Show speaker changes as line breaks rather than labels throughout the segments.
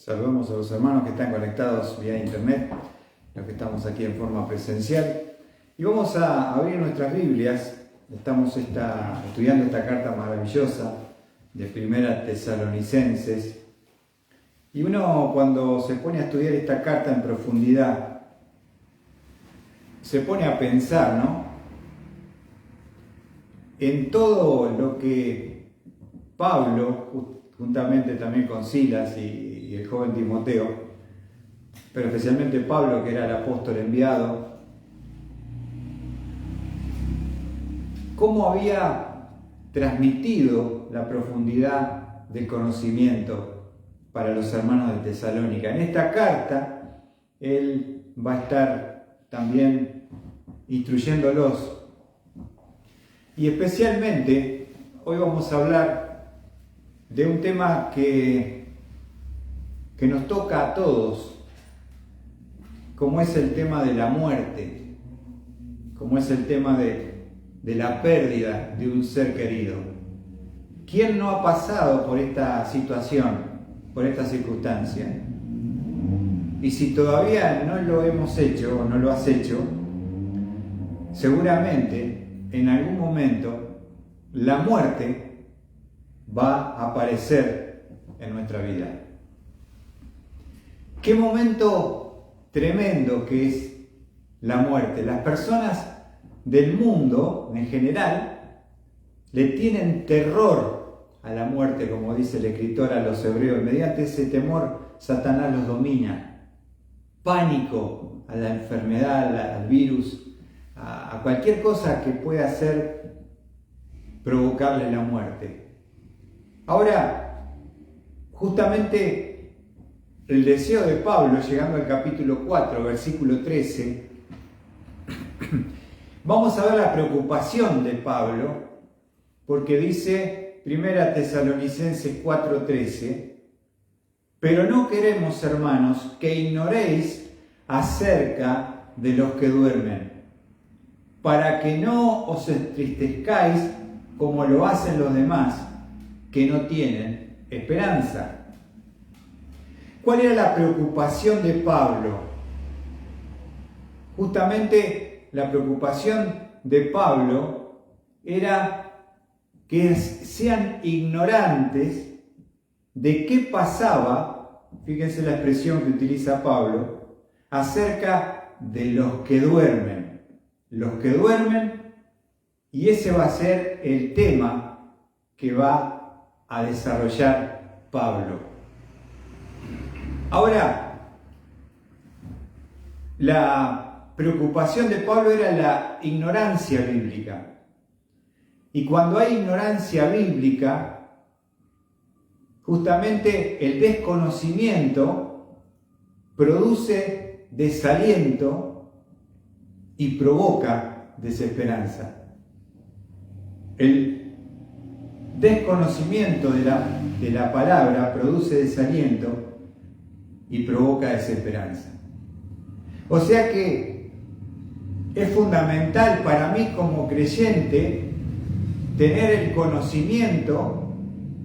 Saludamos a los hermanos que están conectados vía internet, los que estamos aquí en forma presencial. Y vamos a abrir nuestras Biblias. Estamos estudiando esta carta maravillosa de Primera Tesalonicenses. Y uno, cuando se pone a estudiar esta carta en profundidad, se pone a pensar, ¿no?, en todo lo que Pablo, juntamente también con Silas y el joven Timoteo, pero especialmente Pablo, que era el apóstol enviado, cómo había transmitido la profundidad del conocimiento para los hermanos de Tesalónica. En esta carta, él va a estar también instruyéndolos. Y especialmente, hoy vamos a hablar de un tema que nos toca a todos, como es el tema de la muerte, como es el tema de la pérdida de un ser querido. ¿Quién no ha pasado por esta situación, por esta circunstancia? Y si todavía no lo hemos hecho o no lo has hecho, seguramente en algún momento la muerte va a aparecer en nuestra vida. Qué momento tremendo que es la muerte. Las personas del mundo en general le tienen terror a la muerte, como dice el escritor a los hebreos. Mediante ese temor Satanás los domina. Pánico a la enfermedad, al virus, a cualquier cosa que pueda hacer provocarle la muerte. Ahora, justamente el deseo de Pablo, llegando al capítulo 4, versículo 13, vamos a ver la preocupación de Pablo, porque dice 1 Tesalonicenses 4:13, pero no queremos, hermanos, que ignoréis acerca de los que duermen, para que no os entristezcáis como lo hacen los demás, que no tienen esperanza. ¿Cuál era la preocupación de Pablo? Justamente la preocupación de Pablo era que sean ignorantes de qué pasaba, fíjense la expresión que utiliza Pablo, acerca de los que duermen. Los que duermen, y ese va a ser el tema que va a desarrollar Pablo. Ahora, la preocupación de Pablo era la ignorancia bíblica. Y cuando hay ignorancia bíblica, justamente el desconocimiento produce desaliento y provoca desesperanza. El desconocimiento de la palabra produce desaliento y provoca desesperanza. O sea que es fundamental para mí como creyente tener el conocimiento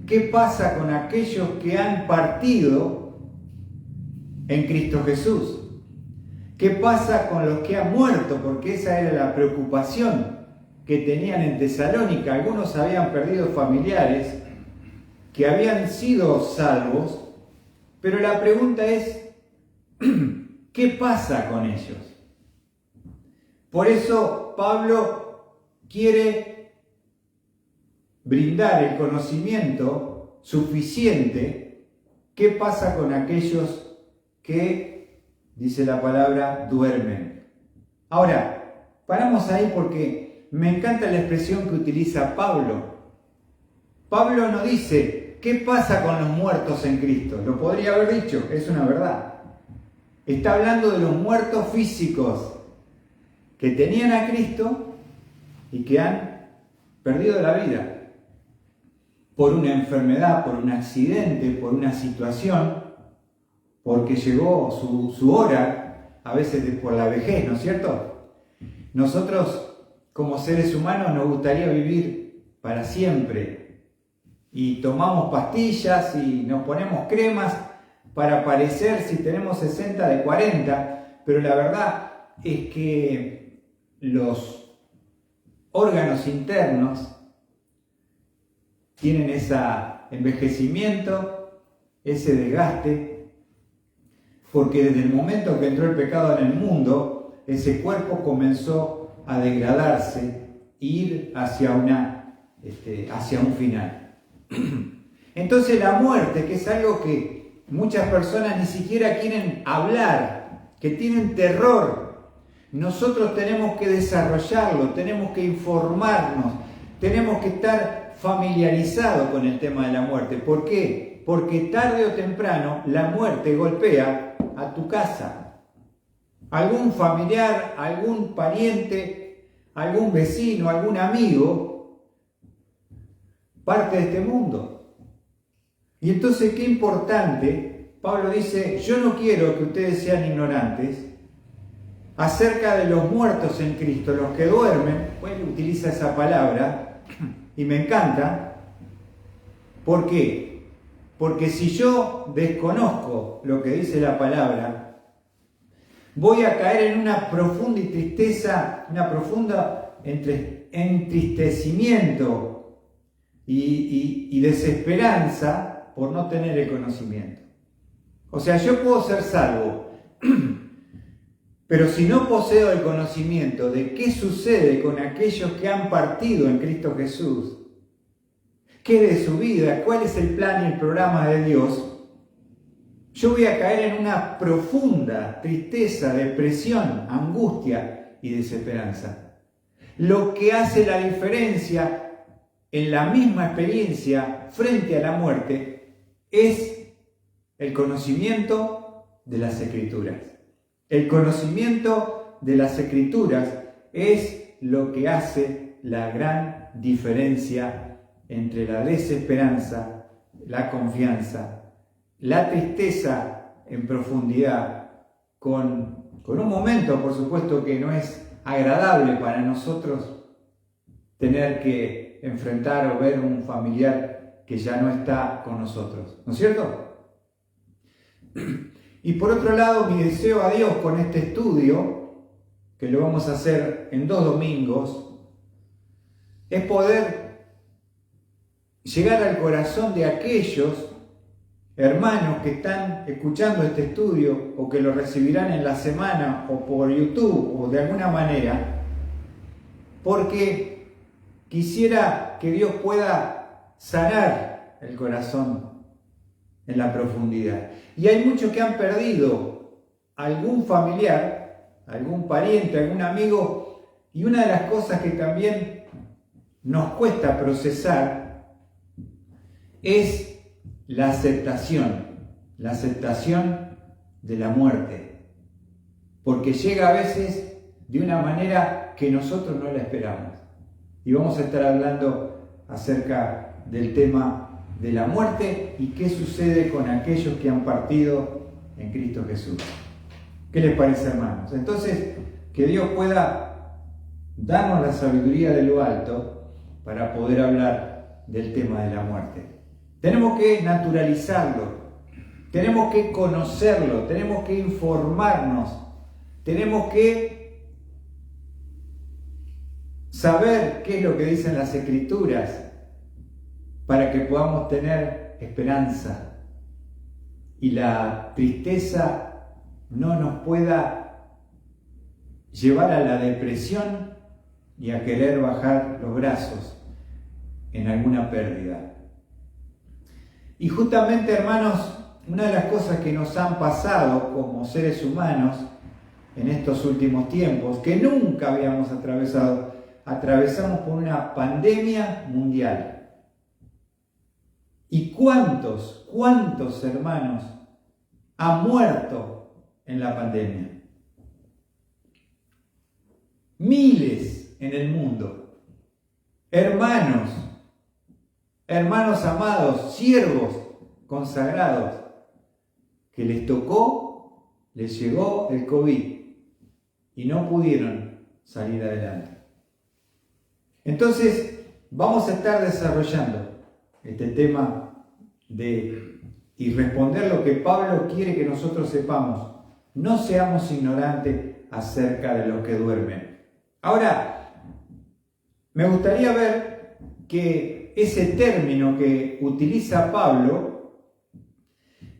qué pasa con aquellos que han partido en Cristo Jesús. ¿Qué pasa con los que han muerto? Porque esa era la preocupación que tenían en Tesalónica. Algunos habían perdido familiares que habían sido salvos, pero la pregunta es, ¿qué pasa con ellos? Por eso Pablo quiere brindar el conocimiento suficiente. ¿Qué pasa con aquellos que, dice la palabra, duermen? Ahora, paramos ahí porque me encanta la expresión que utiliza Pablo. Pablo no dice, ¿qué pasa con los muertos en Cristo? Lo podría haber dicho, es una verdad. Está hablando de los muertos físicos que tenían a Cristo y que han perdido la vida por una enfermedad, por un accidente, por una situación, porque llegó su hora, a veces por la vejez, ¿no es cierto? Nosotros, como seres humanos, nos gustaría vivir para siempre y tomamos pastillas y nos ponemos cremas para parecer si tenemos 60 de 40, pero la verdad es que los órganos internos tienen ese envejecimiento, ese desgaste, porque desde el momento que entró el pecado en el mundo, ese cuerpo comenzó a degradarse e ir hacia un final. Entonces la muerte, que es algo que muchas personas ni siquiera quieren hablar, que tienen terror, nosotros tenemos que desarrollarlo, tenemos que informarnos, tenemos que estar familiarizados con el tema de la muerte. ¿Por qué? Porque tarde o temprano la muerte golpea a tu casa. Algún familiar, algún pariente, algún vecino, algún amigo parte de este mundo. Y entonces qué importante, Pablo dice, yo no quiero que ustedes sean ignorantes acerca de los muertos en Cristo, los que duermen. Él utiliza esa palabra y me encanta. ¿Por qué? Porque si yo desconozco lo que dice la palabra, voy a caer en una profunda tristeza, una profunda entristecimiento y desesperanza por no tener el conocimiento. O sea, yo puedo ser salvo, pero si no poseo el conocimiento de qué sucede con aquellos que han partido en Cristo Jesús, qué de su vida, cuál es el plan y el programa de Dios, yo voy a caer en una profunda tristeza, depresión, angustia y desesperanza. Lo que hace la diferencia en la misma experiencia frente a la muerte es el conocimiento de las Escrituras. El conocimiento de las Escrituras es lo que hace la gran diferencia entre la desesperanza, la confianza, la tristeza en profundidad, con un momento, por supuesto, que no es agradable para nosotros tener que enfrentar o ver un familiar que ya no está con nosotros, ¿no es cierto? Y por otro lado, mi deseo a Dios con este estudio, que lo vamos a hacer en 2 domingos, es poder llegar al corazón de aquellos hermanos que están escuchando este estudio o que lo recibirán en la semana o por YouTube o de alguna manera, porque quisiera que Dios pueda sanar el corazón en la profundidad. Y hay muchos que han perdido algún familiar, algún pariente, algún amigo, y una de las cosas que también nos cuesta procesar es la aceptación de la muerte, porque llega a veces de una manera que nosotros no la esperamos. Y vamos a estar hablando acerca del tema de la muerte y qué sucede con aquellos que han partido en Cristo Jesús. ¿Qué les parece, hermanos? Entonces, que Dios pueda darnos la sabiduría de lo alto para poder hablar del tema de la muerte. Tenemos que naturalizarlo, tenemos que conocerlo, tenemos que informarnos, tenemos que saber qué es lo que dicen las Escrituras para que podamos tener esperanza y la tristeza no nos pueda llevar a la depresión y a querer bajar los brazos en alguna pérdida. Y justamente, hermanos, una de las cosas que nos han pasado como seres humanos en estos últimos tiempos, que nunca habíamos atravesado, atravesamos por una pandemia mundial. ¿Y cuántos hermanos han muerto en la pandemia? Miles en el mundo. Hermanos amados, siervos consagrados, que les llegó el COVID y no pudieron salir adelante. Entonces, vamos a estar desarrollando este tema de y responder lo que Pablo quiere que nosotros sepamos. No seamos ignorantes acerca de los que duermen. Ahora, me gustaría ver que ese término que utiliza Pablo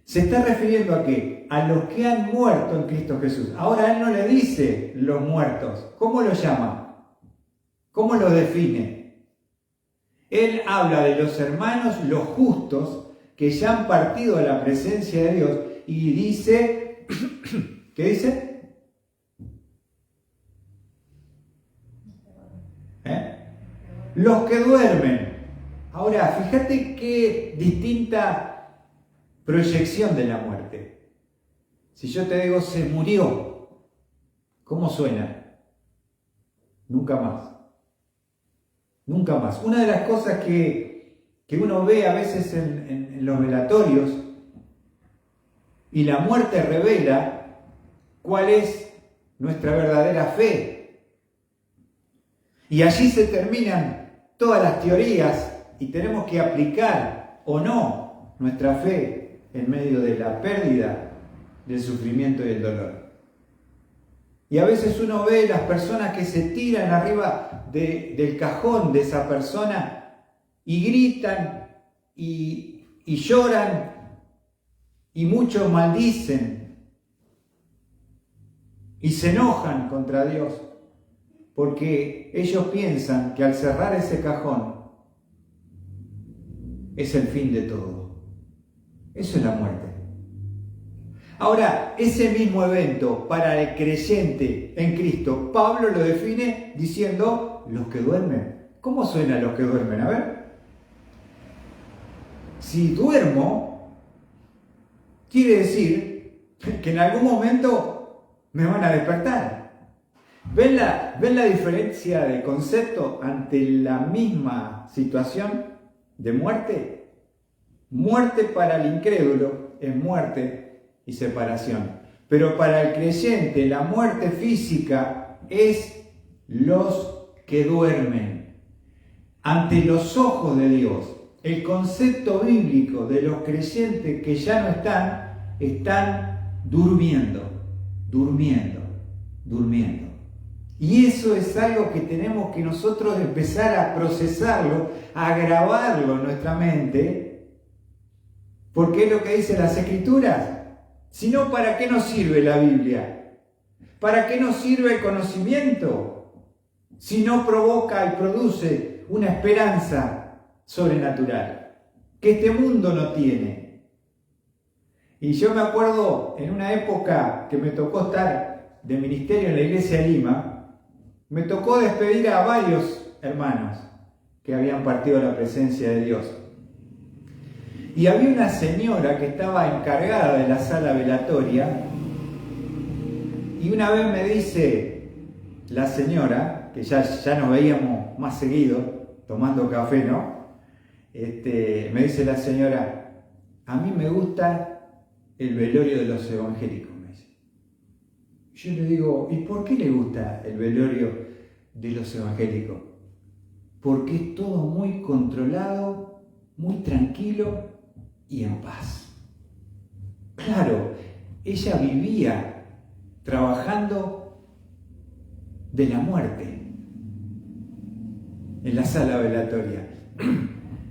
se está refiriendo a ¿qué? A los que han muerto en Cristo Jesús. Ahora él no le dice los muertos. ¿Cómo lo llama? ¿Cómo lo define? Él habla de los hermanos, los justos, que ya han partido a la presencia de Dios, y dice, ¿qué dice? Los que duermen. Ahora, fíjate qué distinta proyección de la muerte. Si yo te digo se murió, ¿cómo suena? Nunca más. Nunca más. Una de las cosas que uno ve a veces en los velatorios, y la muerte revela cuál es nuestra verdadera fe. Y allí se terminan todas las teorías y tenemos que aplicar o no nuestra fe en medio de la pérdida, del sufrimiento y el dolor. Y a veces uno ve las personas que se tiran arriba del cajón de esa persona y gritan y lloran y muchos maldicen y se enojan contra Dios porque ellos piensan que al cerrar ese cajón es el fin de todo. Eso es la muerte. Ahora, ese mismo evento para el creyente en Cristo, Pablo lo define diciendo los que duermen. ¿Cómo suena los que duermen? A ver. Si duermo, quiere decir que en algún momento me van a despertar. ¿Ven la diferencia de concepto ante la misma situación de muerte? Muerte para el incrédulo es muerte y separación. Pero para el creyente la muerte física es los que duermen. Ante los ojos de Dios, el concepto bíblico de los creyentes que ya no están durmiendo. Y eso es algo que tenemos que nosotros empezar a procesarlo, a grabarlo en nuestra mente, porque es lo que dicen las Escrituras. Si no, ¿para qué nos sirve la Biblia? ¿Para qué nos sirve el conocimiento? Si no provoca y produce una esperanza sobrenatural que este mundo no tiene. Y yo me acuerdo en una época que me tocó estar de ministerio en la iglesia de Lima, me tocó despedir a varios hermanos que habían partido a la presencia de Dios. Y había una señora que estaba encargada de la sala velatoria, y una vez me dice la señora, que ya nos veíamos más seguido, tomando café, ¿no? Me dice la señora, a mí me gusta el velorio de los evangélicos, me dice. Yo le digo, ¿y por qué le gusta el velorio de los evangélicos? Porque es todo muy controlado, muy tranquilo y en paz. Claro, ella vivía trabajando de la muerte en la sala velatoria.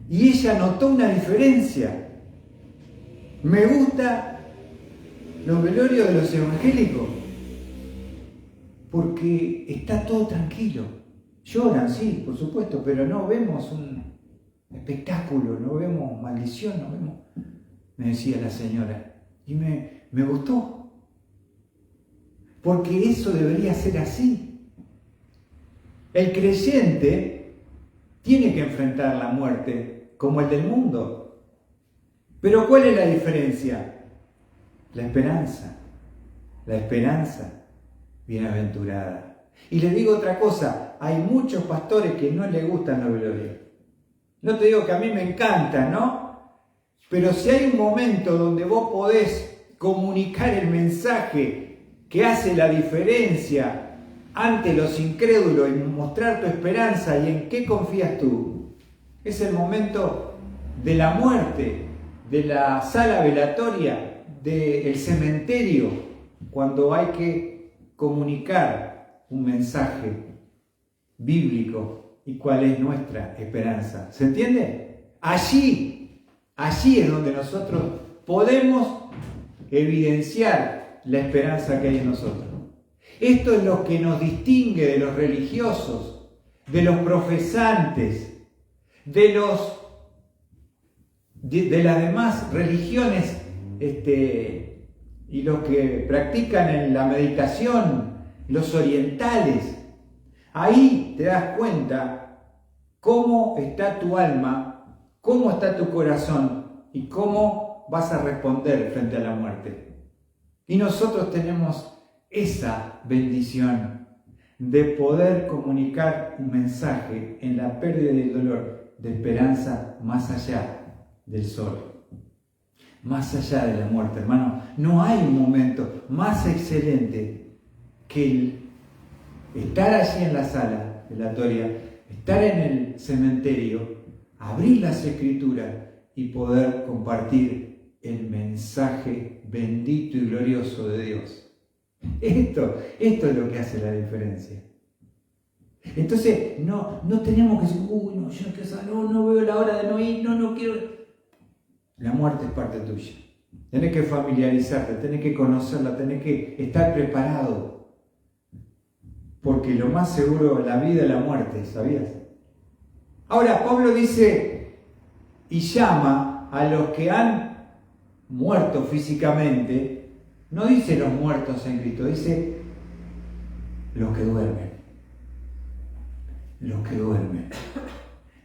Y ella notó una diferencia. Me gusta los velorios de los evangélicos porque está todo tranquilo. Lloran, sí, por supuesto, pero no vemos un espectáculo, no vemos maldición, no vemos, me decía la señora. Y me gustó. Porque eso debería ser así. El creyente tiene que enfrentar la muerte como el del mundo. Pero ¿cuál es la diferencia? La esperanza. La esperanza bienaventurada. Y les digo otra cosa, hay muchos pastores que no les gustan los velorios. No te digo que a mí me encanta, ¿no? Pero si hay un momento donde vos podés comunicar el mensaje que hace la diferencia ante los incrédulos y mostrar tu esperanza y en qué confías tú, es el momento de la muerte de la sala velatoria, del cementerio, cuando hay que comunicar un mensaje bíblico y cuál es nuestra esperanza. ¿Se entiende? Allí es donde nosotros podemos evidenciar la esperanza que hay en nosotros. Esto es lo que nos distingue de los religiosos, de los profesantes, de las demás religiones y los que practican en la meditación, los orientales. Ahí te das cuenta cómo está tu alma, cómo está tu corazón y cómo vas a responder frente a la muerte. Y nosotros tenemos esa bendición de poder comunicar un mensaje en la pérdida y el dolor de esperanza más allá del sol, más allá de la muerte, hermano. No hay un momento más excelente que el estar allí en la sala velatoria, estar en el cementerio, abrir las escrituras y poder compartir el mensaje bendito y glorioso de Dios. Esto es lo que hace la diferencia. Entonces, no tenemos que decir, no, yo no veo la hora de no ir, no quiero. La muerte es parte tuya. Tenés que familiarizarte, tenés que conocerla, tenés que estar preparado. Porque lo más seguro es la vida y la muerte, ¿sabías? Ahora, Pablo dice y llama a los que han muerto físicamente. No dice los muertos en Cristo, dice los que duermen. Los que duermen.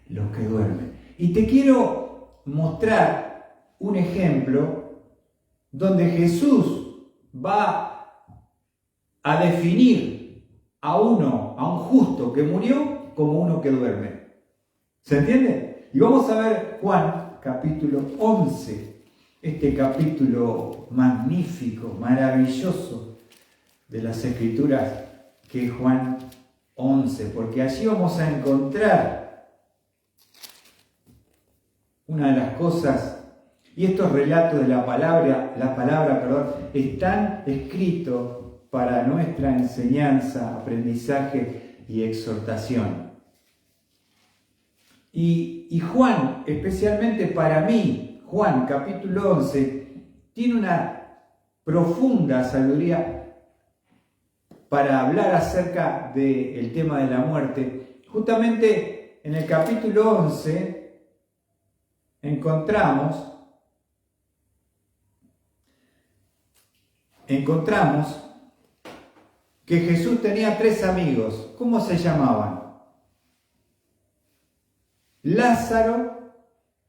Los que duermen. Y te quiero mostrar un ejemplo donde Jesús va a definir a un justo que murió como uno que duerme. ¿Se entiende? Y vamos a ver Juan capítulo 11. Este capítulo magnífico, maravilloso de las Escrituras, que es Juan 11, porque allí vamos a encontrar una de las cosas, y estos relatos de la palabra, están escritos para nuestra enseñanza, aprendizaje y exhortación. Y Juan, especialmente para mí, Juan capítulo 11 tiene una profunda sabiduría para hablar acerca del tema de la muerte. Justamente en el capítulo 11 encontramos que Jesús tenía 3 amigos. ¿Cómo se llamaban? Lázaro,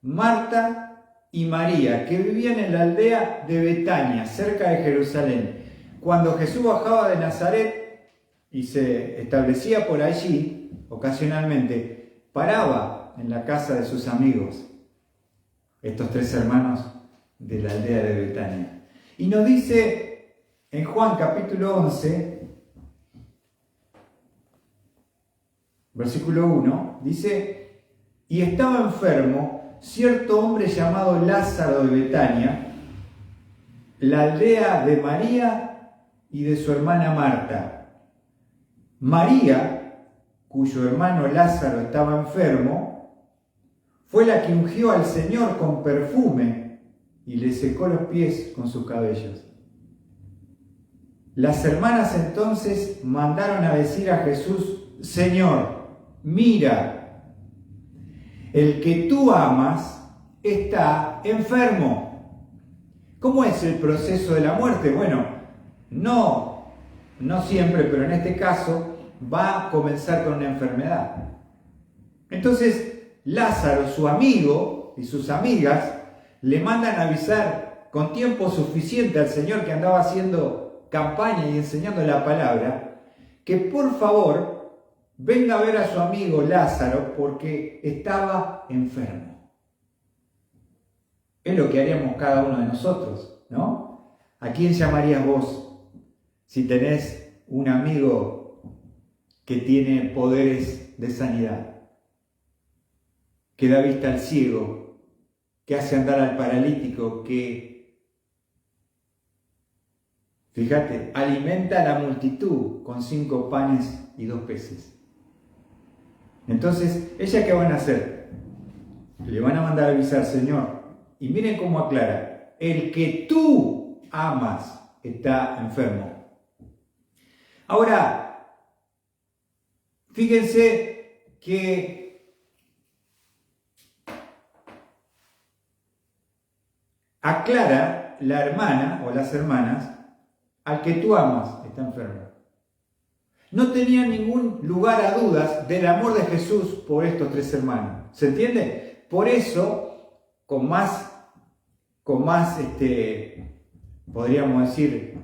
Marta y María, que vivían en la aldea de Betania, cerca de Jerusalén. Cuando Jesús bajaba de Nazaret y se establecía por allí, ocasionalmente, paraba en la casa de sus amigos, estos 3 hermanos de la aldea de Betania. Y nos dice en Juan capítulo 11, versículo 1, dice: y estaba enfermo cierto hombre llamado Lázaro de Betania, la aldea de María y de su hermana Marta. María, cuyo hermano Lázaro estaba enfermo, fue la que ungió al Señor con perfume y le secó los pies con sus cabellos. Las hermanas entonces mandaron a decir a Jesús: Señor, mira, el que tú amas está enfermo. ¿Cómo es el proceso de la muerte? Bueno, no siempre, pero en este caso va a comenzar con una enfermedad. Entonces, Lázaro, su amigo y sus amigas le mandan avisar con tiempo suficiente al Señor, que andaba haciendo campaña y enseñando la palabra, que por favor venga a ver a su amigo Lázaro porque estaba enfermo. Es lo que haríamos cada uno de nosotros, ¿no? ¿A quién llamarías vos si tenés un amigo que tiene poderes de sanidad, que da vista al ciego, que que hace andar al paralítico, que, fíjate, alimenta a la multitud con 5 panes y 2 peces. Entonces, ¿ella qué van a hacer? Le van a mandar a avisar, Señor, y miren cómo aclara, el que tú amas está enfermo. Ahora, fíjense que aclara la hermana o las hermanas, al que tú amas está enfermo. No tenían ningún lugar a dudas del amor de Jesús por estos 3 hermanos. ¿Se entiende? Por eso, con más podríamos decir,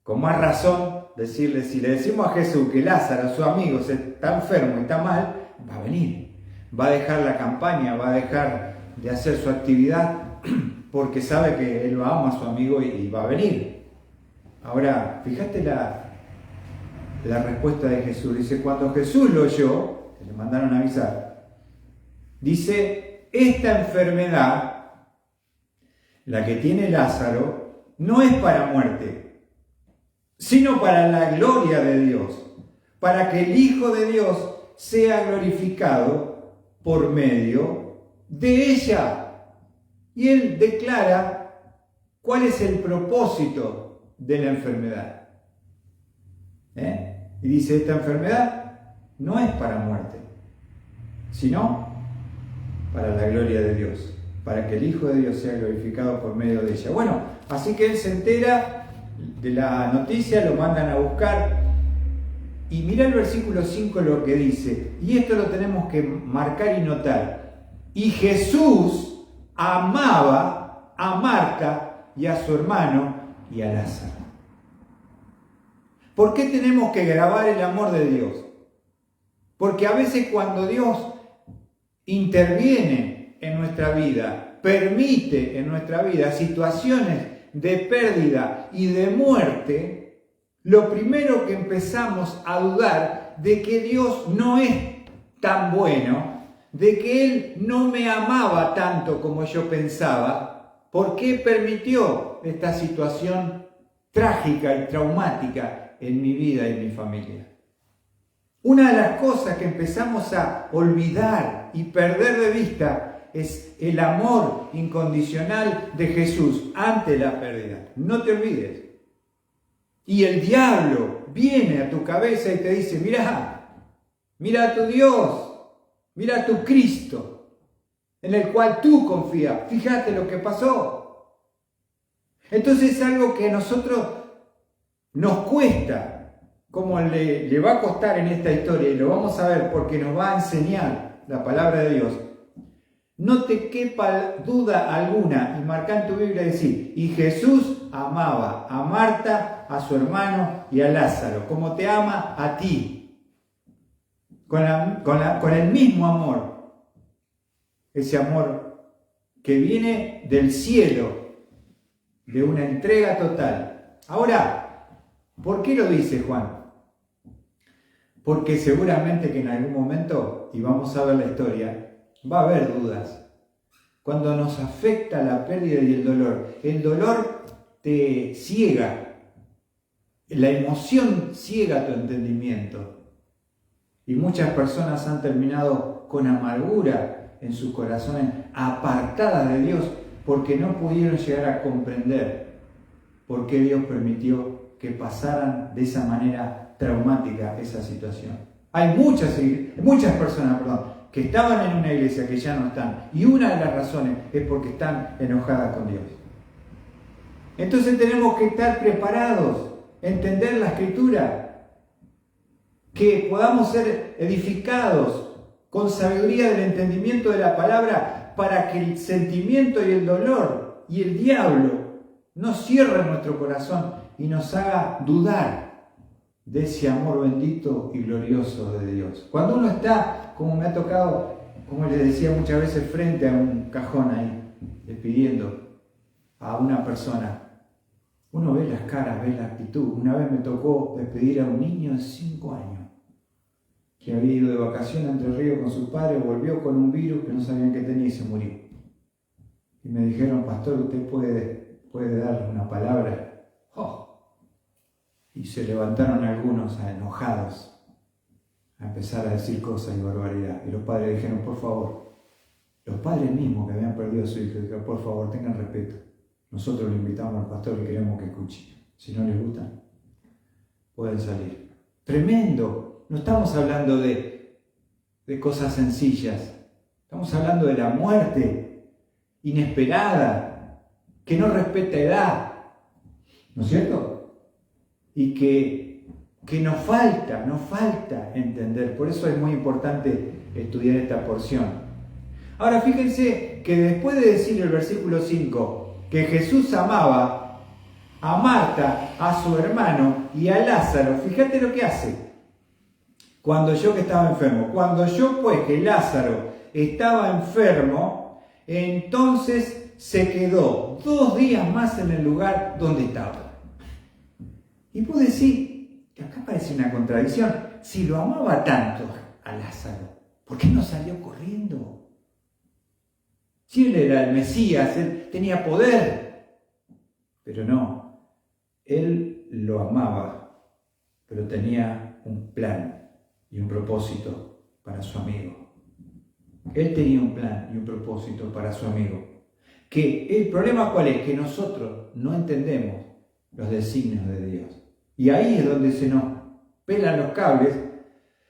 con más razón, decirle, si le decimos a Jesús que Lázaro, su amigo, está enfermo y está mal, va a venir. Va a dejar la campaña, va a dejar de hacer su actividad, porque sabe que él lo ama a su amigo y va a venir. Ahora, fíjate la respuesta de Jesús. Dice, cuando Jesús lo oyó, que le mandaron a avisar, dice, esta enfermedad, la que tiene Lázaro, no es para muerte, sino para la gloria de Dios, para que el Hijo de Dios sea glorificado por medio de ella. Y él declara cuál es el propósito de la enfermedad. Y dice, esta enfermedad no es para muerte, sino para la gloria de Dios, para que el Hijo de Dios sea glorificado por medio de ella. Bueno, así que él se entera de la noticia, lo mandan a buscar, y mira el versículo 5 lo que dice, y esto lo tenemos que marcar y notar. Y Jesús amaba a Marta y a su hermano y a Lázaro. ¿Por qué tenemos que grabar el amor de Dios? Porque a veces cuando Dios interviene en nuestra vida, permite en nuestra vida situaciones de pérdida y de muerte, lo primero que empezamos a dudar de que Dios no es tan bueno, de que Él no me amaba tanto como yo pensaba, ¿por qué permitió esta situación trágica y traumática en mi vida y en mi familia? Una de las cosas que empezamos a olvidar y perder de vista es el amor incondicional de Jesús ante la pérdida. No te olvides. Y el diablo viene a tu cabeza y te dice, mira a tu Dios, mira a tu Cristo, en el cual tú confías. Fíjate lo que pasó. Entonces es algo que a nosotros nos cuesta, como le va a costar en esta historia, y lo vamos a ver porque nos va a enseñar la palabra de Dios. No te quepa duda alguna, y marca en tu Biblia decir, y Jesús amaba a Marta, a su hermano y a Lázaro, como te ama a ti, con el mismo amor, ese amor que viene del cielo, de una entrega total. Ahora, ¿por qué lo dice Juan? Porque seguramente que en algún momento, y vamos a ver la historia, va a haber dudas. Cuando nos afecta la pérdida y el dolor te ciega. La emoción ciega tu entendimiento. Y muchas personas han terminado con amargura en sus corazones, apartadas de Dios, porque no pudieron llegar a comprender por qué Dios permitió que pasaran de esa manera traumática esa situación. Hay muchas personas, que estaban en una iglesia que ya no están, y una de las razones es porque están enojadas con Dios. Entonces tenemos que estar preparados, entender la Escritura, que podamos ser edificados con sabiduría del entendimiento de la palabra, para que el sentimiento y el dolor y el diablo no cierren nuestro corazón y nos haga dudar de ese amor bendito y glorioso de Dios. Cuando uno está, como me ha tocado, como les decía muchas veces, frente a un cajón ahí, despidiendo a una persona, uno ve las caras, ve la actitud. Una vez me tocó despedir a un niño de 5 años, que había ido de vacaciones a Entre Ríos con sus padres, volvió con un virus que no sabían que tenía y se murió. Y me dijeron, pastor, usted puede dar una palabra. ¡Oh! Y se levantaron algunos enojados a empezar a decir cosas y barbaridad. Y los padres dijeron, por favor, los padres mismos que habían perdido a su hijo, dijeron, por favor, tengan respeto. Nosotros le invitamos al pastor y queremos que escuche. Si no les gusta, pueden salir. Tremendo. No estamos hablando de cosas sencillas. Estamos hablando de la muerte inesperada, que no respeta edad. ¿No es cierto? Y que nos falta entender. Por eso es muy importante estudiar esta porción. Ahora fíjense que después de decir el versículo 5 que Jesús amaba a Marta, a su hermano y a Lázaro, fíjate lo que hace. Cuando yo que estaba enfermo, cuando yo pues que Lázaro estaba enfermo, entonces se quedó 2 días más en el lugar donde estaba. Y puedo decir, que acá parece una contradicción, si lo amaba tanto a Lázaro, ¿por qué no salió corriendo? Si él era el Mesías, él tenía poder, pero no, él lo amaba, pero tenía un plan y un propósito para su amigo. Él tenía un plan y un propósito para su amigo. Que el problema ¿cuál es? Que nosotros no entendemos los designios de Dios. Y ahí es donde se nos pelan los cables,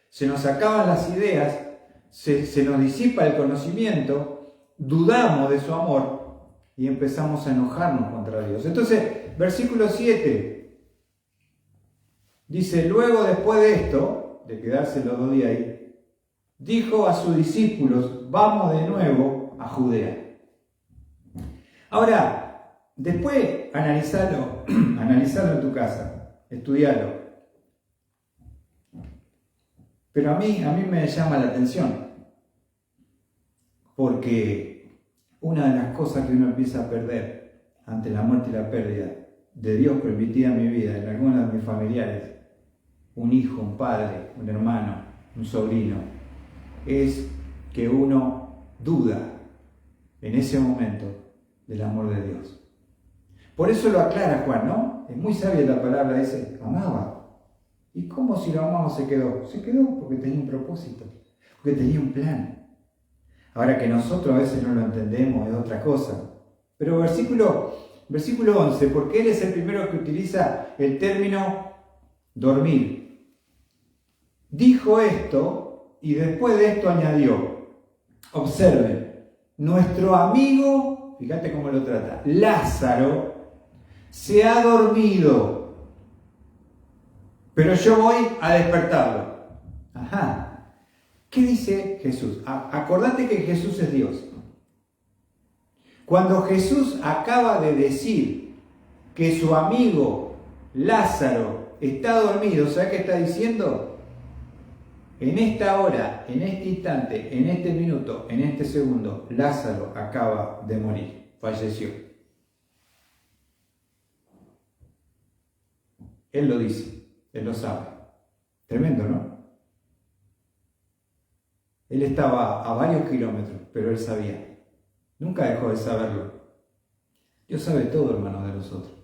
se nos acaban las ideas, se nos disipa el conocimiento, dudamos de su amor y empezamos a enojarnos contra Dios. Entonces, versículo 7 dice, luego después de esto, de quedarse los 2 días ahí, dijo a sus discípulos, vamos de nuevo a Judea. Ahora, después analizarlo en tu casa, estudiarlo. Pero a mí me llama la atención, porque una de las cosas que uno empieza a perder ante la muerte y la pérdida de Dios permitida en mi vida, en algunos de mis familiares, un hijo, un padre, un hermano, un sobrino, es que uno duda en ese momento del amor de Dios. Por eso lo aclara Juan, ¿no? Es muy sabia la palabra, dice, amaba. ¿Y cómo si lo amaba se quedó? Se quedó porque tenía un propósito, porque tenía un plan. Ahora que nosotros a veces no lo entendemos es otra cosa. Pero versículo 11, porque él es el primero que utiliza el término dormir. Dijo esto y después de esto añadió, observen, nuestro amigo, fíjate cómo lo trata, Lázaro, se ha dormido, pero yo voy a despertarlo. Ajá. ¿Qué dice Jesús? Acordate que Jesús es Dios. Cuando Jesús acaba de decir que su amigo Lázaro está dormido, ¿sabes qué está diciendo? En esta hora, en este instante, en este minuto, en este segundo, Lázaro acaba de morir, falleció. Él lo dice, él lo sabe. Tremendo, ¿no? Él estaba a varios kilómetros, pero él sabía. Nunca dejó de saberlo. Dios sabe todo, hermano, de nosotros.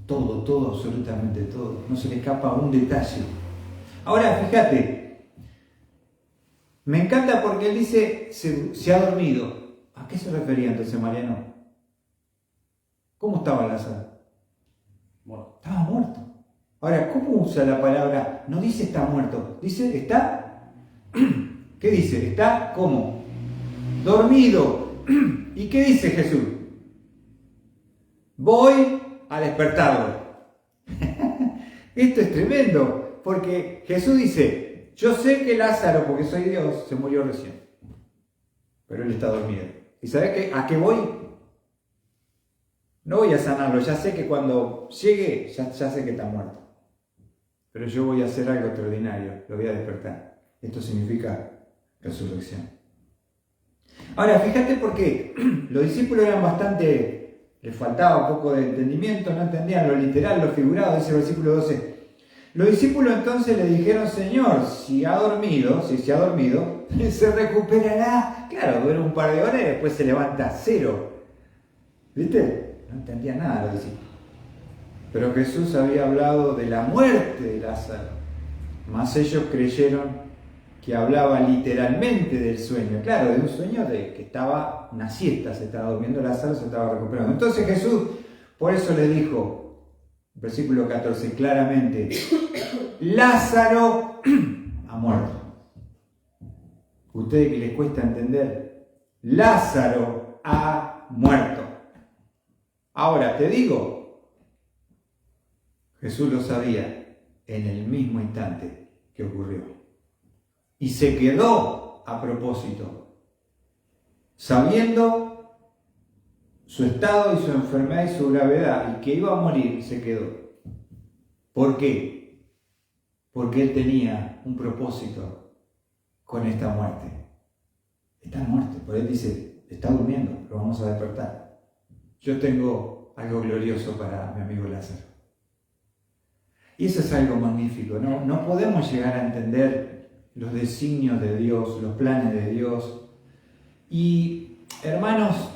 Todo, absolutamente todo. No se le escapa un detalle. Ahora, fíjate. Me encanta porque él dice, se ha dormido. ¿A qué se refería entonces, Mariano? ¿Cómo estaba Lázaro? Muerto. Estaba muerto. Ahora, ¿cómo usa la palabra? No dice está muerto. Dice está... ¿Qué dice? Está ¿cómo? Dormido. ¿Y qué dice Jesús? Voy a despertarlo. Esto es tremendo, porque Jesús dice, yo sé que Lázaro, porque soy Dios, se murió recién, pero él está dormido. ¿Y sabes qué? ¿A qué voy? No voy a sanarlo, ya sé que cuando llegue, ya sé que está muerto. Pero yo voy a hacer algo extraordinario, lo voy a despertar. Esto significa resurrección. Ahora, fíjate por qué los discípulos eran bastante, les faltaba un poco de entendimiento, no entendían lo literal, lo figurado, dice el versículo 12. Los discípulos entonces le dijeron, Señor, si se ha dormido, se recuperará. Claro, dura un par de horas y después se levanta cero. ¿Viste? No entendía nada lo que decía. Pero Jesús había hablado de la muerte de Lázaro, mas ellos creyeron que hablaba literalmente del sueño, claro, de un sueño de que estaba una siesta, se estaba durmiendo Lázaro, se estaba recuperando. Entonces Jesús, por eso le dijo, versículo 14, claramente, Lázaro ha muerto. Ustedes que les cuesta entender, Lázaro ha muerto. Ahora, te digo, Jesús lo sabía en el mismo instante que ocurrió. Y se quedó a propósito, sabiendo su estado y su enfermedad y su gravedad, y que iba a morir, se quedó. ¿Por qué? Porque él tenía un propósito con esta muerte. Está muerto, por él dice, está durmiendo, lo vamos a despertar. Yo tengo algo glorioso para mi amigo Lázaro. Y eso es algo magnífico, ¿no? No podemos llegar a entender los designios de Dios, los planes de Dios. Y, hermanos,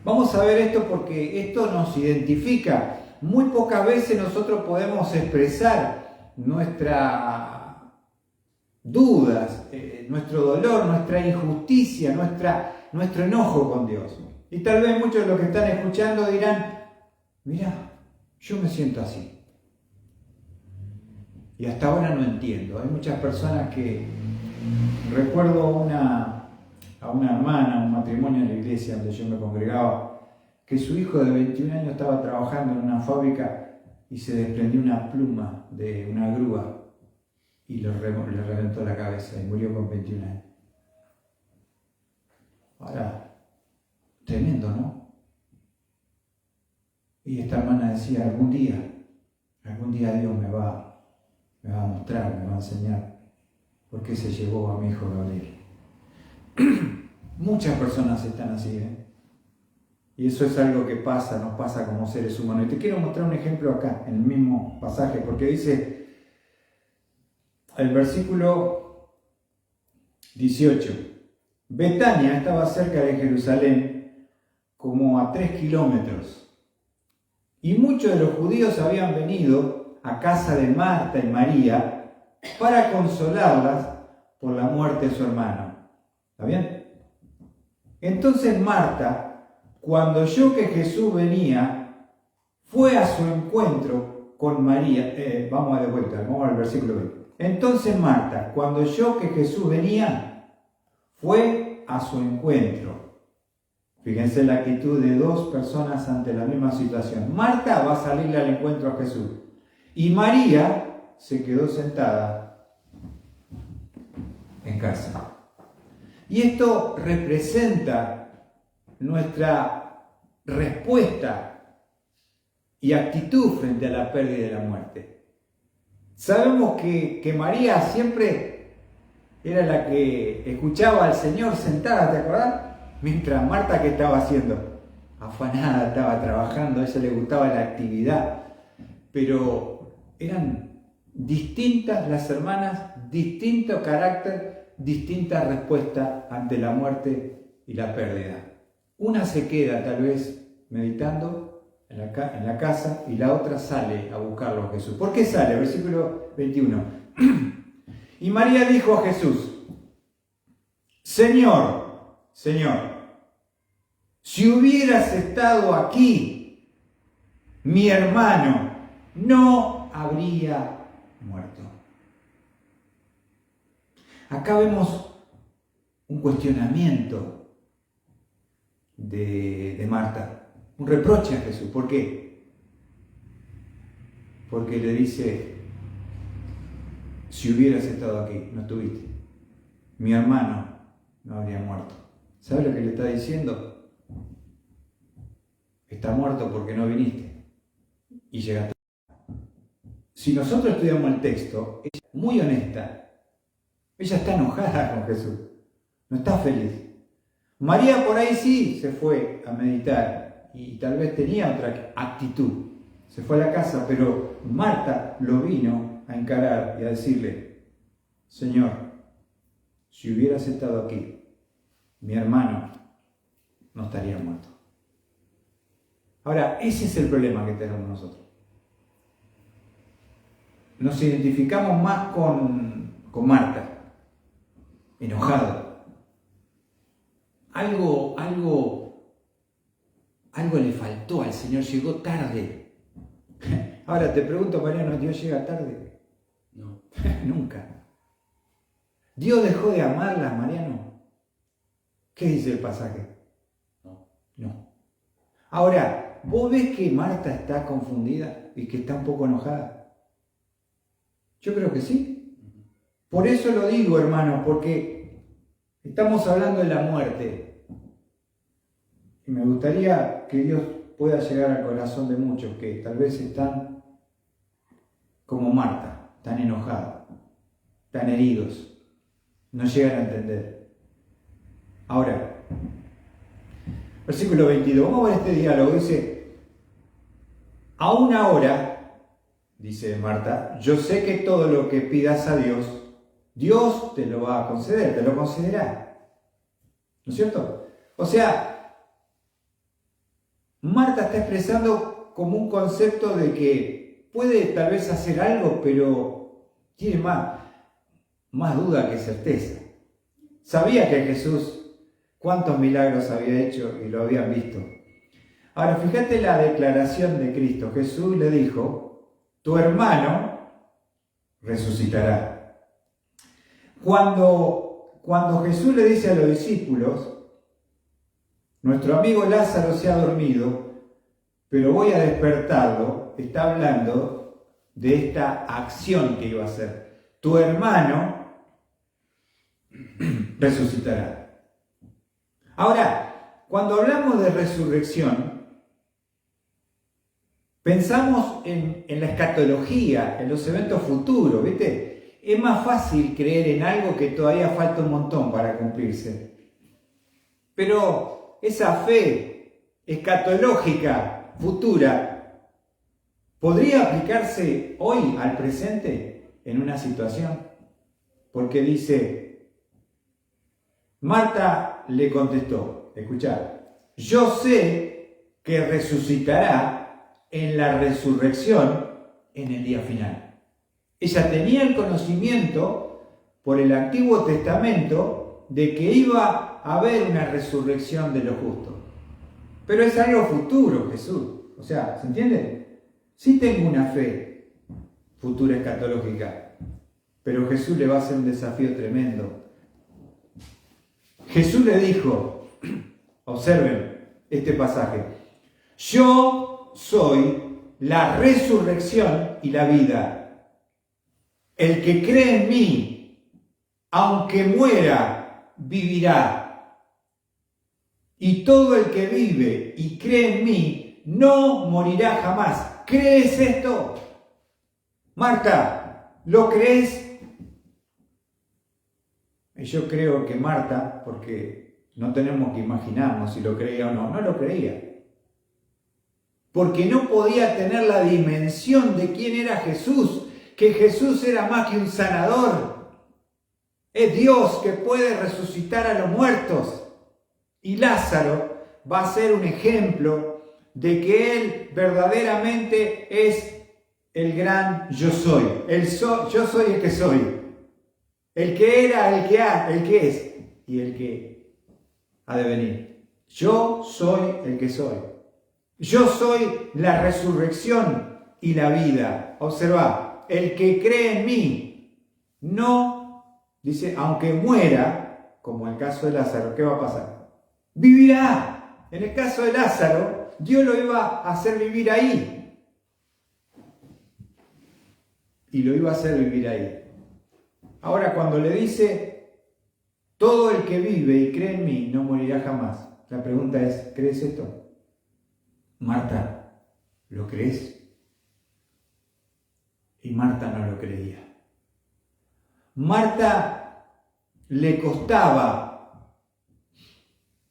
vamos a ver esto porque esto nos identifica. Muy pocas veces nosotros podemos expresar nuestras dudas, nuestro dolor, nuestra injusticia, nuestro enojo con Dios. Y tal vez muchos de los que están escuchando dirán, mira, yo me siento así. Y hasta ahora no entiendo. Hay muchas personas que... Recuerdo a una hermana, un matrimonio en la iglesia donde yo me congregaba, que su hijo de 21 años estaba trabajando en una fábrica y se desprendió una pluma de una grúa y le reventó la cabeza y murió con 21 años. Ahora, tremendo, ¿no? Y esta hermana decía, algún día Dios me va a mostrar, me va a enseñar por qué se llevó a mi hijo Gabriel. Muchas personas están así, ¿eh? Y eso es algo que pasa, nos pasa como seres humanos. Y te quiero mostrar un ejemplo acá, en el mismo pasaje, porque dice el versículo 18, Betania estaba cerca de Jerusalén, como a 3 kilómetros, y muchos de los judíos habían venido a casa de Marta y María para consolarlas por la muerte de su hermano. ¿Está bien? Entonces Marta, cuando oyó que Jesús venía, fue a su encuentro con María. Vamos de vuelta, vamos al versículo 20. Entonces Marta, cuando oyó que Jesús venía, fue a su encuentro. Fíjense la actitud de dos personas ante la misma situación. Marta va a salirle al encuentro a Jesús. Y María se quedó sentada en casa. Y esto representa nuestra respuesta y actitud frente a la pérdida y la muerte. Sabemos que María siempre era la que escuchaba al Señor sentada, ¿te acordás? Mientras Marta, ¿qué estaba haciendo? Afanada, estaba trabajando, a ella le gustaba la actividad. Pero eran distintas las hermanas, distinto carácter, distinta respuesta ante la muerte y la pérdida. Una se queda tal vez meditando en la casa y la otra sale a buscarlo a Jesús. ¿Por qué sale? Versículo 21. Y María dijo a Jesús, Señor, si hubieras estado aquí, mi hermano no habría muerto. Acá vemos un cuestionamiento de Marta, un reproche a Jesús. ¿Por qué? Porque le dice, si hubieras estado aquí, no estuviste, mi hermano no habría muerto. ¿Sabes lo que le está diciendo? Está muerto porque no viniste y llegaste. Si nosotros estudiamos el texto, ella es muy honesta. Ella está enojada con Jesús, no está feliz. María por ahí sí se fue a meditar y tal vez tenía otra actitud. Se fue a la casa, pero Marta lo vino a encarar y a decirle, Señor, si hubieras estado aquí, mi hermano no estaría muerto. Ahora, ese es el problema que tenemos nosotros. Nos identificamos más con Marta, enojado. Algo le faltó al Señor, llegó tarde. Ahora te pregunto, Mariano, ¿Dios llega tarde?
No.
Nunca. ¿Dios dejó de amarla, Mariano? ¿Qué dice el pasaje? No. Ahora, ¿vos ves que Marta está confundida y que está un poco enojada? Yo creo que sí. Por eso lo digo, hermano, porque estamos hablando de la muerte. Y me gustaría que Dios pueda llegar al corazón de muchos que tal vez están como Marta, tan enojados, tan heridos, no llegan a entender. Ahora, versículo 22, vamos a ver este diálogo, dice, aún ahora, dice Marta, yo sé que todo lo que pidas a Dios, Dios te lo va a conceder, te lo concederá. ¿No es cierto? O sea, Marta está expresando como un concepto de que puede tal vez hacer algo, pero tiene más duda que certeza. Sabía que Jesús cuántos milagros había hecho y lo habían visto. Ahora, fíjate la declaración de Cristo. Jesús le dijo, tu hermano resucitará. Cuando Jesús le dice a los discípulos, nuestro amigo Lázaro se ha dormido, pero voy a despertarlo, está hablando de esta acción que iba a hacer. Tu hermano resucitará. Ahora, cuando hablamos de resurrección, pensamos en la escatología, en los eventos futuros, ¿viste? Es más fácil creer en algo que todavía falta un montón para cumplirse. Pero esa fe escatológica, futura, ¿podría aplicarse hoy al presente en una situación? Porque dice, Marta le contestó, escuchá, yo sé que resucitará en la resurrección en el día final. Ella tenía el conocimiento por el Antiguo Testamento de que iba a haber una resurrección de los justos. Pero es algo futuro, Jesús. O sea, ¿se entiende? Sí tengo una fe futura escatológica, pero Jesús le va a hacer un desafío tremendo. Jesús le dijo, observen este pasaje, yo soy la resurrección y la vida. El que cree en mí, aunque muera, vivirá. Y todo el que vive y cree en mí, no morirá jamás. ¿Crees esto? Marta, ¿lo crees? Y yo creo que Marta, porque no tenemos que imaginarnos si lo creía o no, no lo creía. Porque no podía tener la dimensión de quién era Jesús, que Jesús era más que un sanador. Es Dios que puede resucitar a los muertos. Y Lázaro va a ser un ejemplo de que Él verdaderamente es el gran yo soy. Yo soy el que soy. El que era, el que es y el que ha de venir. Yo soy el que soy. Yo soy la resurrección y la vida. Observa, el que cree en mí, no, dice, aunque muera, como en el caso de Lázaro, ¿qué va a pasar? Vivirá. En el caso de Lázaro, Dios lo iba a hacer vivir ahí. Y lo iba a hacer vivir ahí. Ahora, cuando le dice, todo el que vive y cree en mí no morirá jamás. La pregunta es, ¿crees esto? Marta, ¿lo crees? Y Marta no lo creía. Marta le costaba,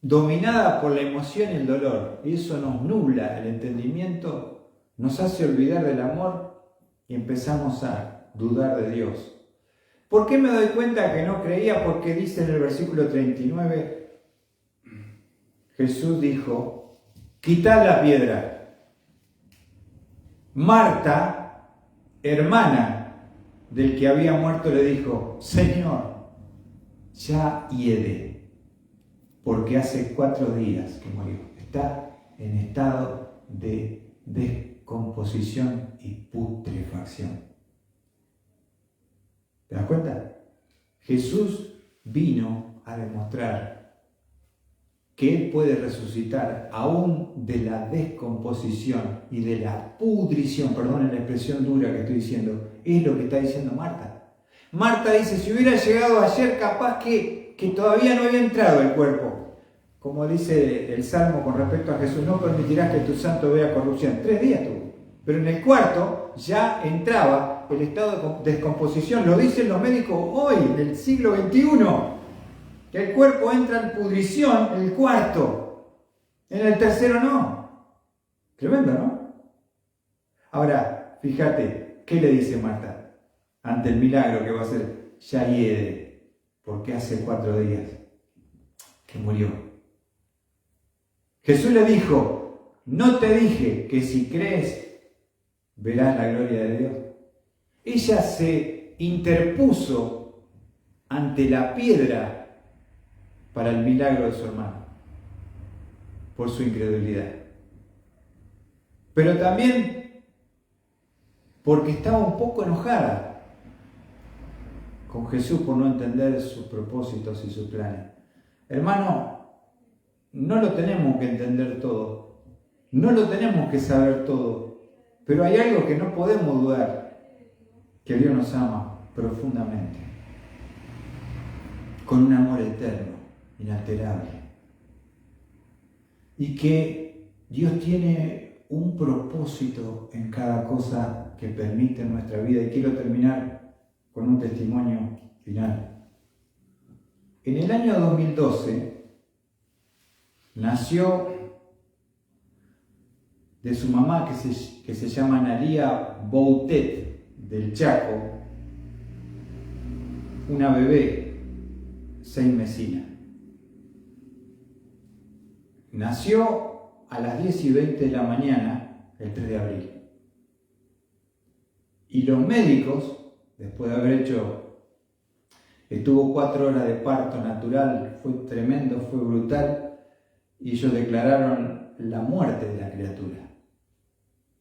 dominada por la emoción y el dolor, y eso nos nubla el entendimiento, nos hace olvidar del amor y empezamos a dudar de Dios. ¿Por qué me doy cuenta que no creía? Porque dice en el versículo 39, Jesús dijo, quitad la piedra. Marta, hermana del que había muerto, le dijo, Señor, ya hiede, porque hace 4 días que murió. Está en estado de descomposición y putrefacción. ¿Te das cuenta? Jesús vino a demostrar que Él puede resucitar aún de la descomposición y de la pudrición, perdonen la expresión dura que estoy diciendo, es lo que está diciendo Marta. Marta dice, si hubiera llegado ayer, capaz que todavía no había entrado el cuerpo. Como dice el Salmo con respecto a Jesús, no permitirás que tu santo vea corrupción. 3 días tuvo. Pero en el cuarto ya entraba el estado de descomposición. Lo dicen los médicos hoy, del siglo XXI. Que el cuerpo entra en pudrición en el cuarto, en el tercero no. Tremendo, ¿no? Ahora, fíjate, ¿qué le dice Marta ante el milagro que va a hacer? Ya hiede, porque hace 4 días que murió. Jesús le dijo, ¿no te dije que si crees verás la gloria de Dios? Ella se interpuso ante la piedra para el milagro de su hermano, por su incredulidad. Pero también porque estaba un poco enojada con Jesús por no entender sus propósitos y sus planes. Hermano, no lo tenemos que entender todo, no lo tenemos que saber todo, pero hay algo que no podemos dudar, que Dios nos ama profundamente, con un amor eterno, inalterable, y que Dios tiene un propósito en cada cosa que permite en nuestra vida. Y quiero terminar con un testimonio final. En el año 2012 nació de su mamá, que se llama Analía Boutet, del Chaco, una bebé 6 mesina. Nació a las 10:20 de la mañana, el 3 de abril. Y los médicos, después de haber estuvo 4 horas de parto natural, fue tremendo, fue brutal, y ellos declararon la muerte de la criatura.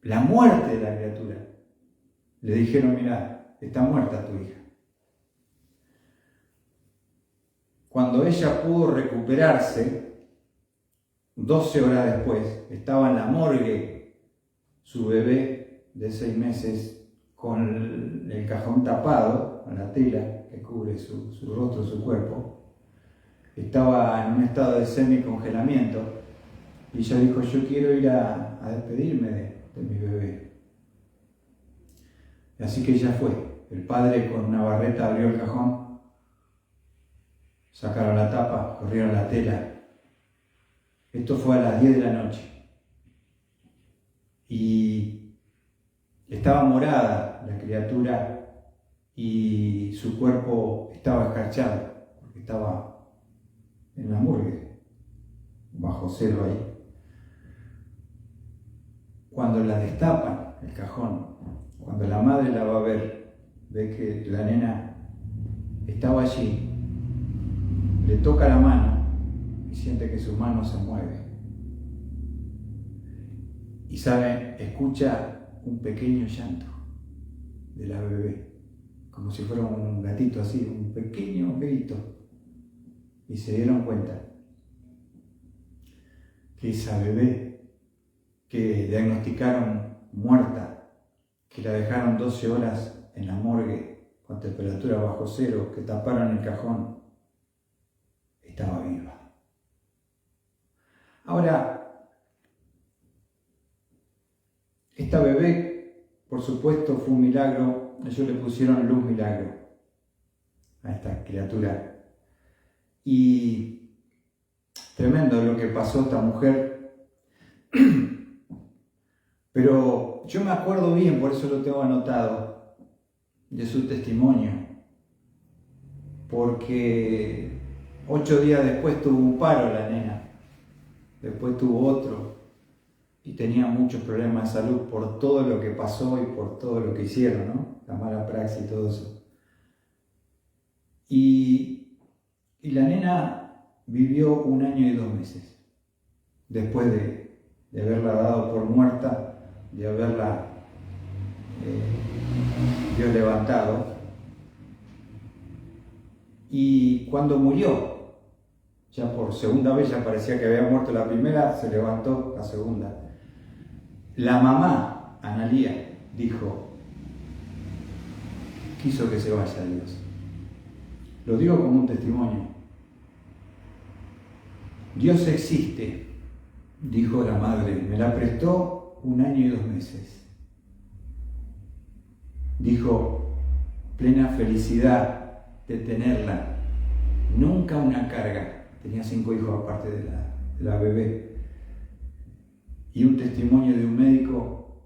La muerte de la criatura. Le dijeron, mirá, está muerta tu hija. Cuando ella pudo recuperarse, 12 horas después, estaba en la morgue su bebé de 6 meses con el cajón tapado, con la tela que cubre su rostro, su cuerpo. Estaba en un estado de semicongelamiento y ella dijo, yo quiero ir a despedirme de mi bebé. Y así que ella fue. El padre con una barreta abrió el cajón, sacaron la tapa, corrieron la tela. Esto fue a las 10 de la noche. Y estaba morada la criatura y su cuerpo estaba escarchado, porque estaba en la morgue, bajo cero ahí. Cuando la destapan, el cajón, cuando la madre la va a ver, ve que la nena estaba allí, le toca la mano, siente que su mano se mueve. Y sabe, escucha un pequeño llanto de la bebé, como si fuera un gatito así, un pequeño grito. Y se dieron cuenta que esa bebé que diagnosticaron muerta, que la dejaron 12 horas en la morgue con temperatura bajo cero, que taparon el cajón, estaba viva. Ahora, esta bebé, por supuesto, fue un milagro. Ellos le pusieron Luz Milagro a esta criatura. Y tremendo lo que pasó a esta mujer. Pero yo me acuerdo bien, por eso lo tengo anotado, de su testimonio. Porque 8 días después tuvo un paro la nena. después tuvo otro y tenía muchos problemas de salud por todo lo que pasó y por todo lo que hicieron, ¿no? La mala praxis y todo eso. Y la nena vivió 1 año y 2 meses después de haberla dado por muerta, de haberla Dios levantado. Y cuando murió, ya por segunda vez, ya parecía que había muerto la primera, se levantó la segunda. La mamá, Analía, dijo, quiso que se vaya Dios. Lo digo como un testimonio. Dios existe, dijo la madre, me la prestó 1 año y 2 meses. Dijo, plena felicidad de tenerla, nunca una carga. Tenía 5 hijos aparte de la bebé. Y un testimonio de un médico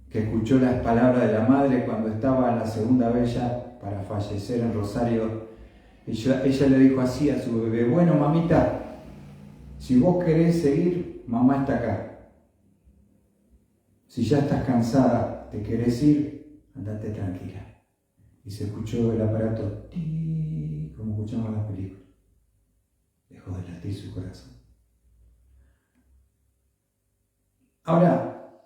que escuchó las palabras de la madre cuando estaba en la segunda vez ya para fallecer en Rosario. Ella le dijo así a su bebé, bueno mamita, si vos querés seguir, mamá está acá. Si ya estás cansada, te querés ir, andate tranquila. Y se escuchó el aparato, como escuchamos en las películas. Dejó de latir su corazón. Ahora,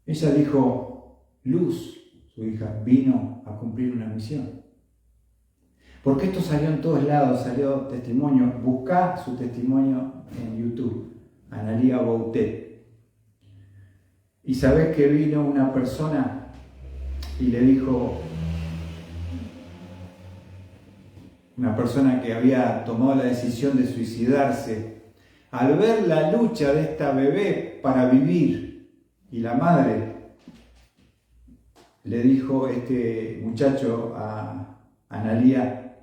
ella dijo, Luz, su hija, vino a cumplir una misión. Porque esto salió en todos lados, salió testimonio. Buscá su testimonio en YouTube, Analía Boutet. Y sabés que vino una persona y le dijo, una persona que había tomado la decisión de suicidarse, al ver la lucha de esta bebé para vivir, y la madre le dijo este muchacho a Analía,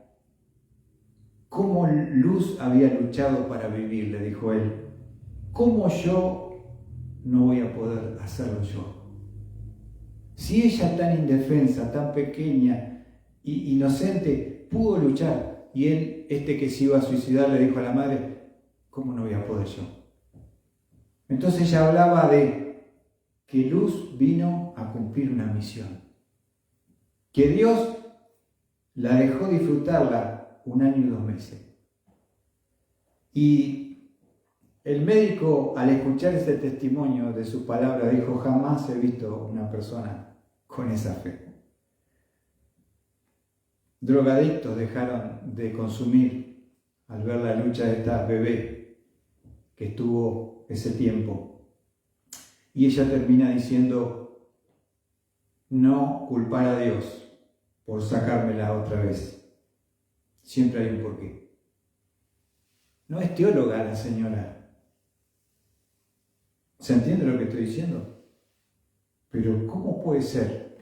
¿cómo Luz había luchado para vivir? Le dijo él, ¿cómo yo no voy a poder hacerlo yo? Si ella tan indefensa, tan pequeña e inocente, pudo luchar, y él, que se iba a suicidar, le dijo a la madre, ¿cómo no voy a poder yo? Entonces ella hablaba de que Luz vino a cumplir una misión, que Dios la dejó disfrutarla 1 año y 2 meses. Y el médico, al escuchar ese testimonio de su palabra, dijo, jamás he visto una persona con esa fe. Drogadictos dejaron de consumir al ver la lucha de esta bebé que estuvo ese tiempo. Y ella termina diciendo, no culpar a Dios por sacármela otra vez. Siempre hay un porqué. No es teóloga la señora. ¿Se entiende lo que estoy diciendo? Pero ¿cómo puede ser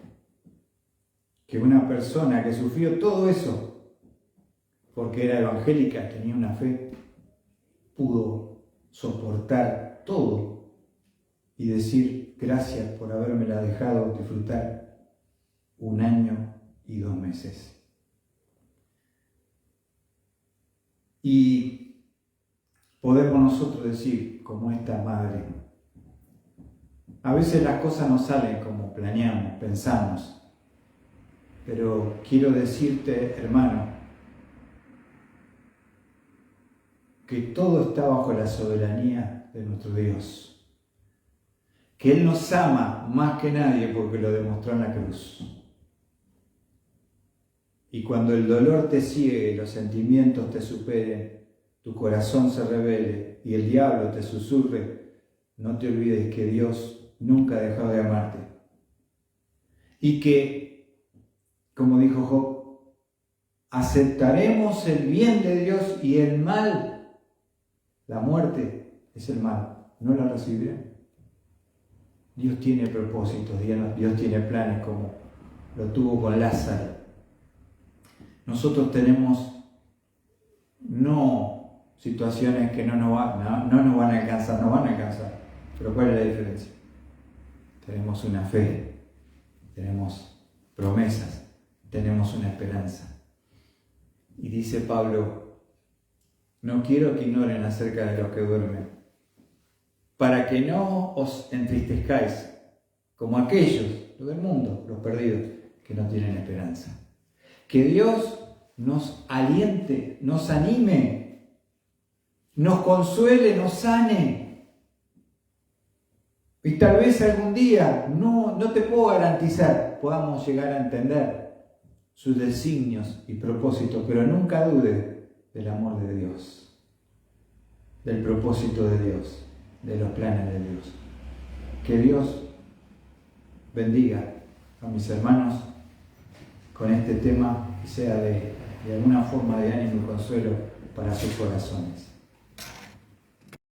que una persona que sufrió todo eso, porque era evangélica, tenía una fe, pudo soportar todo y decir gracias por habérmela dejado disfrutar 1 año y 2 meses? Y podemos nosotros decir, como esta madre, a veces las cosas no salen como planeamos, pensamos, pero quiero decirte, hermano, que todo está bajo la soberanía de nuestro Dios, que Él nos ama más que nadie porque lo demostró en la cruz. Y cuando el dolor te ciegue, los sentimientos te superen, tu corazón se rebele y el diablo te susurre, no te olvides que Dios nunca ha dejado de amarte. Y que, como dijo Job, aceptaremos el bien de Dios y el mal. La muerte es el mal, no la recibiremos. Dios tiene propósitos, Dios tiene planes como lo tuvo con Lázaro. Nosotros tenemos no situaciones que no nos van a alcanzar, pero ¿cuál es la diferencia? Tenemos una fe, tenemos promesas, tenemos una esperanza. Y dice Pablo, no quiero que ignoren acerca de los que duermen, para que no os entristezcáis, como aquellos, los del mundo, los perdidos, que no tienen esperanza. Que Dios nos aliente, nos anime, nos consuele, nos sane. Y tal vez algún día, no te puedo garantizar, podamos llegar a entender sus designios y propósitos, pero nunca dude del amor de Dios, del propósito de Dios, de los planes de Dios. Que Dios bendiga a mis hermanos con este tema y sea de alguna forma de ánimo y consuelo para sus corazones.